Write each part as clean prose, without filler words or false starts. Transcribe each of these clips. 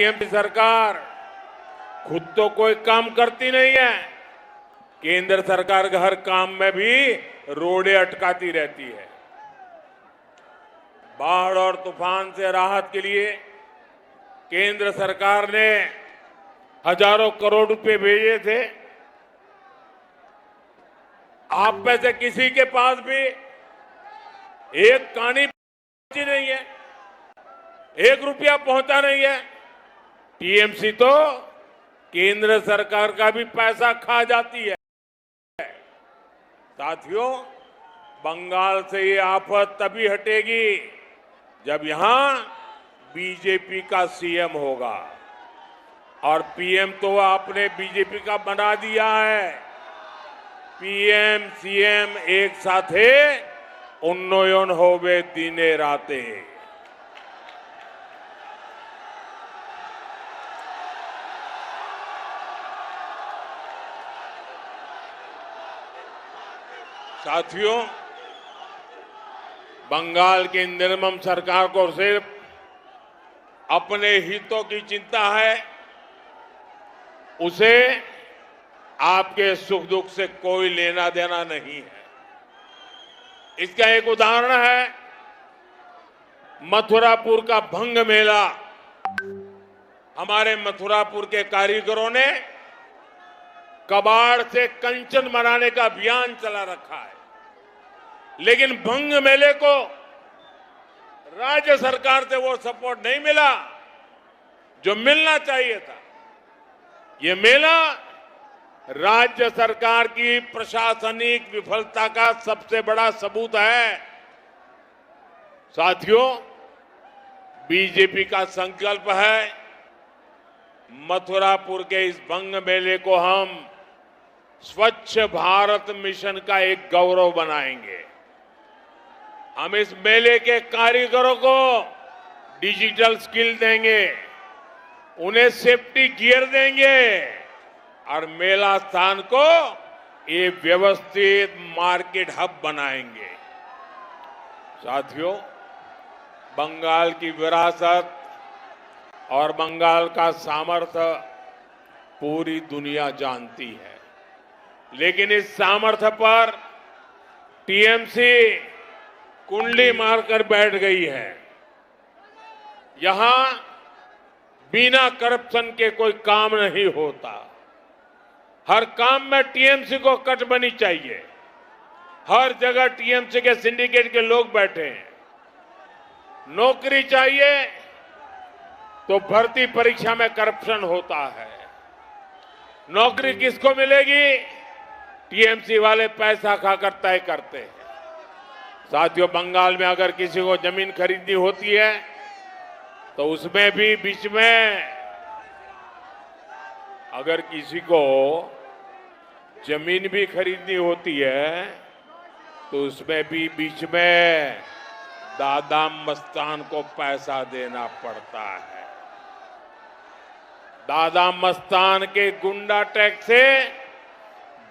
TMC सरकार खुद तो कोई काम करती नहीं है, केंद्र सरकार के हर काम में भी रोड़े अटकाती रहती है। बाढ़ और तूफान से राहत के लिए केंद्र सरकार ने हजारों करोड़ रुपए भेजे थे। आप में से किसी के पास भी एक कानी पहुंची नहीं है, एक रुपया पहुंचा नहीं है। टीएमसी तो केंद्र सरकार का भी पैसा खा जाती है। साथियों, बंगाल से ये आफत तभी हटेगी जब यहां बीजेपी का सीएम होगा, और पीएम तो आपने बीजेपी का बना दिया है। पीएम सीएम एक साथे उन्नयन होवे दिने राते। साथियों, बंगाल की निर्मम सरकार को सिर्फ अपने हितों की चिंता है, उसे आपके सुख दुख से कोई लेना देना नहीं है। इसका एक उदाहरण है मथुरापुर का भंग मेला। हमारे मथुरापुर के कारीगरों ने कबाड़ से कंचन बनाने का अभियान चला रखा है, लेकिन भंग मेले को राज्य सरकार से वो सपोर्ट नहीं मिला जो मिलना चाहिए था। ये मेला राज्य सरकार की प्रशासनिक विफलता का सबसे बड़ा सबूत है। साथियों, बीजेपी का संकल्प है मथुरापुर के इस भंग मेले को हम स्वच्छ भारत मिशन का एक गौरव बनाएंगे। हम इस मेले के कारीगरों को डिजिटल स्किल देंगे, उन्हें सेफ्टी गियर देंगे और मेला स्थान को एक व्यवस्थित मार्केट हब बनाएंगे। साथियों, बंगाल की विरासत और बंगाल का सामर्थ्य पूरी दुनिया जानती है, लेकिन इस सामर्थ्य पर टीएमसी कुंडली मारकर बैठ गई है। यहां बिना करप्शन के कोई काम नहीं होता। हर काम में टीएमसी को कटबनी चाहिए। हर जगह टीएमसी के सिंडिकेट के लोग बैठे हैं। नौकरी चाहिए तो भर्ती परीक्षा में करप्शन होता है। नौकरी किसको मिलेगी? टीएमसी वाले पैसा खाकर तय करते हैं। साथियों, बंगाल में अगर किसी को जमीन खरीदनी होती है तो उसमें भी बीच में, अगर किसी को जमीन भी खरीदनी होती है तो उसमें भी बीच में दादा मस्तान को पैसा देना पड़ता है। दादा मस्तान के गुंडा टैक्स से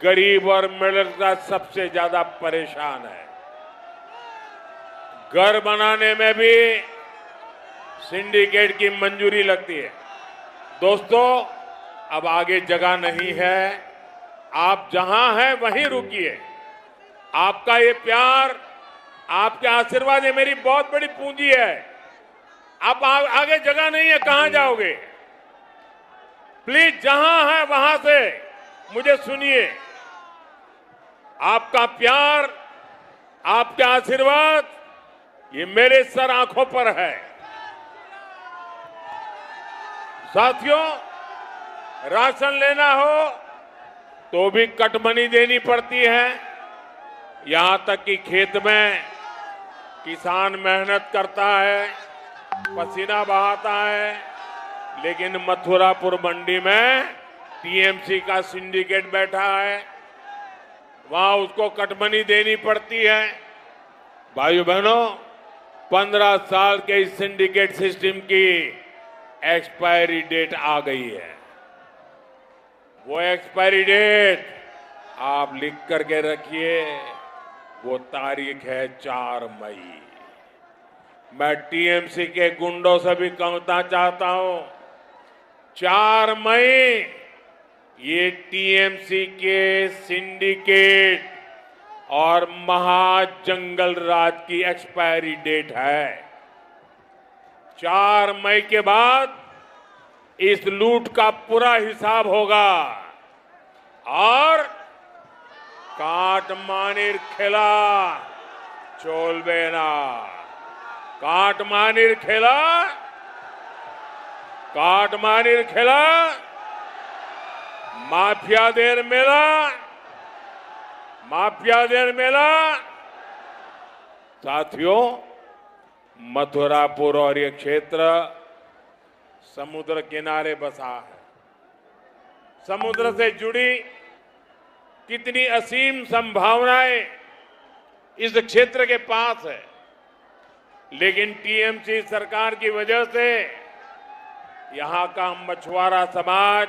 गरीब और मिडिल क्लास सबसे ज्यादा परेशान है। घर बनाने में भी सिंडिकेट की मंजूरी लगती है। दोस्तों, अब आगे जगह नहीं है। आप जहां हैं वहीं रुकिए। आपका ये प्यार, आपके आशीर्वाद, ये मेरी बहुत बड़ी पूंजी है। आप आगे जगह नहीं है, कहां जाओगे? प्लीज जहां है वहां से मुझे सुनिए। आपका प्यार, आपके आशीर्वाद, ये मेरे सर आंखों पर है। साथियों, राशन लेना हो तो भी कटमनी देनी पड़ती है। यहां तक कि खेत में किसान मेहनत करता है, पसीना बहाता है, लेकिन मथुरापुर मंडी में टीएमसी का सिंडिकेट बैठा है, वहां उसको कटमनी देनी पड़ती है। भाइयों बहनों, 15 साल के इस सिंडिकेट सिस्टम की एक्सपायरी डेट आ गई है। वो एक्सपायरी डेट आप लिख करके रखिए, वो तारीख है 4 मई। मैं टीएमसी के गुंडों से भी कहना चाहता हूं, 4 मई ये टीएमसी के सिंडिकेट और महाजंगल राज की एक्सपायरी डेट है। 4 मई के बाद इस लूट का पूरा हिसाब होगा और काटमानिर खेला चोलबेना, काटमानिर खेला माफियादेर मेला। साथियों, मथुरापुर और ये क्षेत्र समुद्र किनारे बसा है। समुद्र से जुड़ी कितनी असीम संभावनाएं इस क्षेत्र के पास है, लेकिन टीएमसी सरकार की वजह से यहां का मछुआरा समाज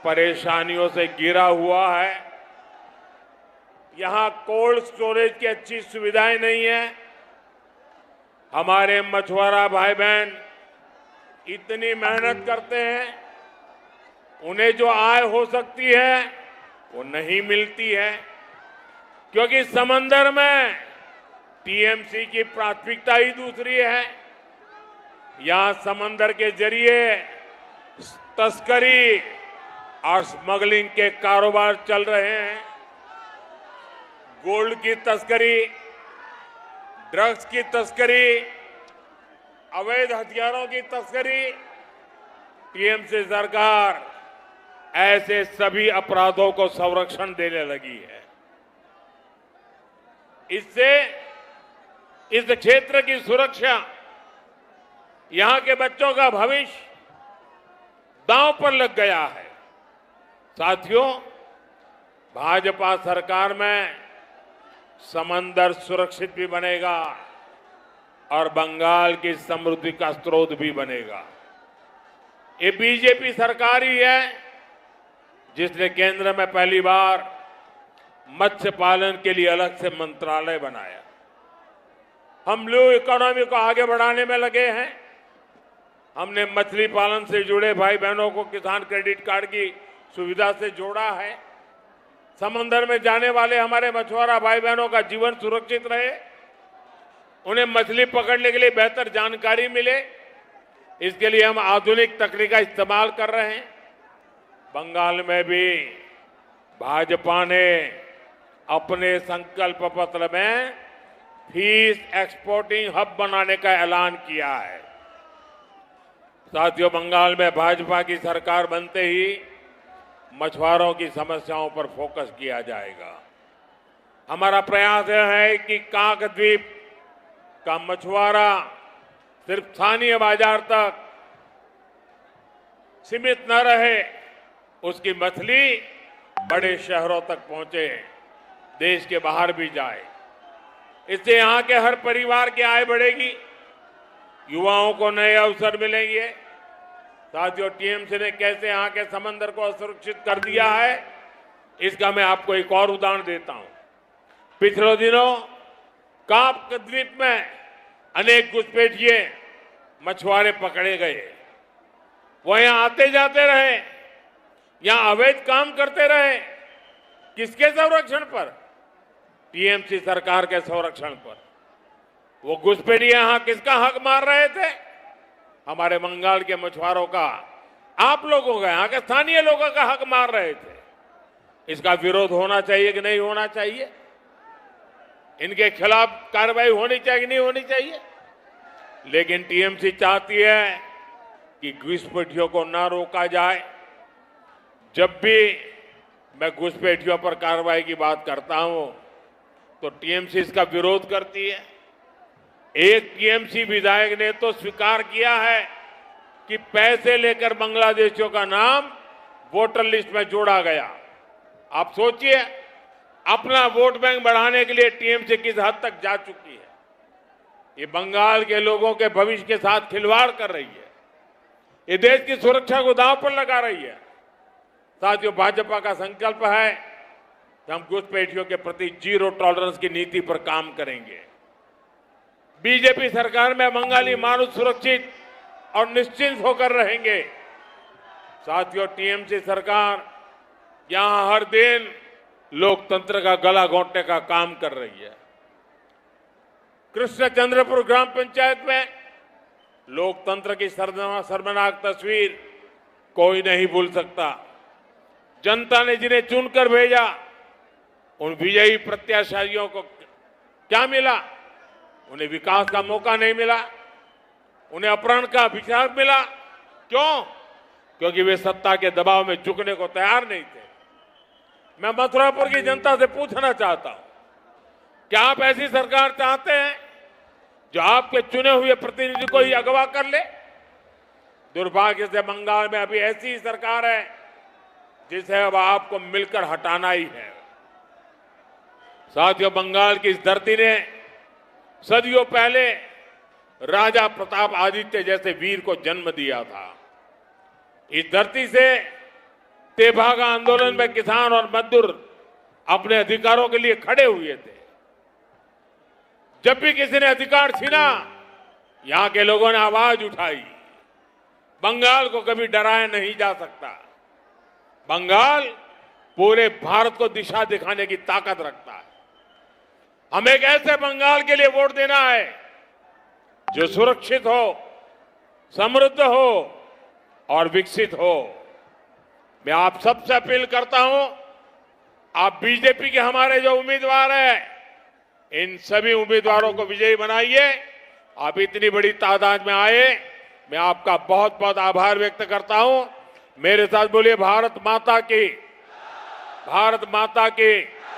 परेशानियों से घिरा हुआ है। यहां कोल्ड स्टोरेज की अच्छी सुविधाएं नहीं है। हमारे मछुआरा भाई बहन इतनी मेहनत करते हैं, उन्हें जो आय हो सकती है वो नहीं मिलती है, क्योंकि समंदर में टीएमसी की प्राथमिकता ही दूसरी है। यहां समंदर के जरिए तस्करी और स्मगलिंग के कारोबार चल रहे हैं। गोल्ड की तस्करी, ड्रग्स की तस्करी, अवैध हथियारों की तस्करी। टीएमसी सरकार ऐसे सभी अपराधों को संरक्षण देने लगी है। इससे इस क्षेत्र की सुरक्षा, यहां के बच्चों का भविष्य दांव पर लग गया है। साथियों, भाजपा सरकार में समंदर सुरक्षित भी बनेगा और बंगाल की समृद्धि का स्रोत भी बनेगा। ये बीजेपी सरकार ही है जिसने केंद्र में पहली बार मत्स्य पालन के लिए अलग से मंत्रालय बनाया। हम ब्लू इकोनॉमी को आगे बढ़ाने में लगे हैं। हमने मछली पालन से जुड़े भाई बहनों को किसान क्रेडिट कार्ड की सुविधा से जोड़ा है। समंदर में जाने वाले हमारे मछुआरा भाई बहनों का जीवन सुरक्षित रहे, उन्हें मछली पकड़ने के लिए बेहतर जानकारी मिले, इसके लिए हम आधुनिक तकनीक का इस्तेमाल कर रहे हैं। बंगाल में भी भाजपा ने अपने संकल्प पत्र में फिश एक्सपोर्टिंग हब बनाने का ऐलान किया है। साथियों, बंगाल में भाजपा की सरकार बनते ही मछुआरों की समस्याओं पर फोकस किया जाएगा। हमारा प्रयास यह है कि काकद्वीप का मछुआरा सिर्फ स्थानीय बाजार तक सीमित न रहे, उसकी मछली बड़े शहरों तक पहुंचे, देश के बाहर भी जाए। इससे यहां के हर परिवार की आय बढ़ेगी, युवाओं को नए अवसर मिलेंगे। साथियों, टीएमसी ने कैसे यहां के समंदर को असुरक्षित कर दिया है, इसका मैं आपको एक और उदाहरण देता हूं। पिछले दिनों काकद्वीप में अनेक घुसपैठिए मछुआरे पकड़े गए। वो यहां आते जाते रहे, यहां अवैध काम करते रहे। किसके संरक्षण पर? टीएमसी सरकार के संरक्षण पर। वो घुसपैठिए यहां किसका हक मार रहे थे? हमारे बंगाल के मछुआरों का, आप लोगों का, यहां के स्थानीय लोगों का हक मार रहे थे। इसका विरोध होना चाहिए कि नहीं होना चाहिए? इनके खिलाफ कार्रवाई होनी चाहिए कि नहीं होनी चाहिए? लेकिन टीएमसी चाहती है कि घुसपैठियों को न रोका जाए। जब भी मैं घुसपैठियों पर कार्रवाई की बात करता हूं तो टीएमसी इसका विरोध करती है। एक टीएमसी विधायक ने तो स्वीकार किया है कि पैसे लेकर बांग्लादेशियों का नाम वोटर लिस्ट में जोड़ा गया। आप सोचिए, अपना वोट बैंक बढ़ाने के लिए टीएमसी किस हद तक जा चुकी है। ये बंगाल के लोगों के भविष्य के साथ खिलवाड़ कर रही है। ये देश की सुरक्षा को दांव पर लगा रही है। साथियों, भाजपा का संकल्प है कि हम घुसपैठियों के प्रति जीरो टॉलरेंस की नीति पर काम करेंगे। बीजेपी सरकार में बंगाली मानव सुरक्षित और निश्चिंत होकर रहेंगे। साथियों, टीएमसी सरकार यहां हर दिन लोकतंत्र का गला घोंटने का काम कर रही है। कृष्णचंद्रपुर ग्राम पंचायत में लोकतंत्र की शर्मनाक तस्वीर कोई नहीं भूल सकता। जनता ने जिन्हें चुनकर भेजा, उन विजयी प्रत्याशियों को क्या मिला? उन्हें विकास का मौका नहीं मिला, उन्हें अपहरण का विचार मिला। क्यों? क्योंकि वे सत्ता के दबाव में झुकने को तैयार नहीं थे। मैं मथुरापुर की जनता से पूछना चाहता हूं, क्या आप ऐसी सरकार चाहते हैं जो आपके चुने हुए प्रतिनिधि को ही अगवा कर ले? दुर्भाग्य से बंगाल में अभी ऐसी ही सरकार है जिसे अब आपको मिलकर हटाना ही है। साथियों, बंगाल की इस धरती ने सदियों पहले राजा प्रताप आदित्य जैसे वीर को जन्म दिया था। इस धरती से तेभागा आंदोलन में किसान और मजदूर अपने अधिकारों के लिए खड़े हुए थे। जब भी किसी ने अधिकार छीना, यहां के लोगों ने आवाज उठाई। बंगाल को कभी डराया नहीं जा सकता। बंगाल पूरे भारत को दिशा दिखाने की ताकत रखता है। हमें एक ऐसे बंगाल के लिए वोट देना है जो सुरक्षित हो, समृद्ध हो और विकसित हो। मैं आप सबसे अपील करता हूं, आप बीजेपी के हमारे जो उम्मीदवार हैं, इन सभी उम्मीदवारों को विजयी बनाइए। आप इतनी बड़ी तादाद में आए, मैं आपका बहुत बहुत आभार व्यक्त करता हूं। मेरे साथ बोलिए, भारत माता की, भारत माता की।